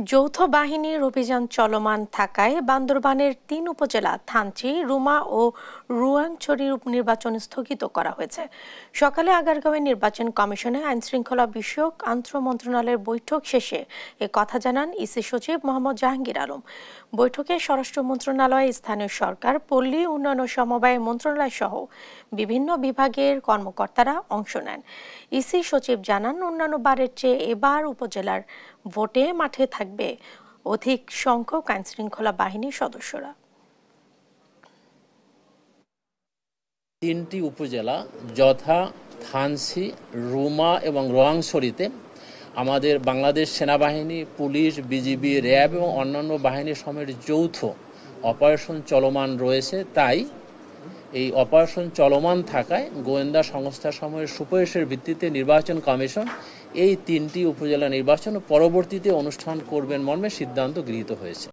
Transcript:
যৌথ বাহিনীর অভিযান চলমান থাকায় বান্দরবানের ৩ উপজেলা থানচি, রুমা ও রুয়াংছড়ির উপনির্বাচন স্থগিত করা হয়েছে। সকালে আগারগাঁওয়ে নির্বাচন কমিশনে আইনশৃঙ্খলা বিষয়ক আন্তঃমন্ত্রণালয়ের বৈঠক শেষে এ কথা জানান ইসি সচিব মোহাম্মদ জাহাঙ্গীর আলম। বৈঠকে স্বরাষ্ট্র মন্ত্রণালয়, স্থানীয় সরকার, পল্লী উন্নয়ন ও সমবায় মন্ত্রণালয় সহ বিভিন্ন বিভাগের কর্মকর্তারা অংশ নেন। ইসি সচিব জানান, অন্যান্য বারের চেয়ে এবার উপজেলার ভোটে মাঠে থাকবে অধিক সংখ্যক আইনশৃঙ্খলা বাহিনীর সদস্যরা। 3টি উপজেলা যথা থানচি, রুমা এবং রোয়াংছড়িতে আমাদের বাংলাদেশ সেনাবাহিনী, পুলিশ, বিজিবি, র্যাব এবং অন্যান্য বাহিনীর সময়ের যৌথ অপারেশন চলমান রয়েছে। তাই এই অপারেশন চলমান থাকায় গোয়েন্দা সংস্থা সমূহের সুপারিশের ভিত্তিতে নির্বাচন কমিশন এই 3টি উপজেলা নির্বাচন পরবর্তীতে অনুষ্ঠান করবেন মর্মে সিদ্ধান্ত গৃহীত হয়েছে।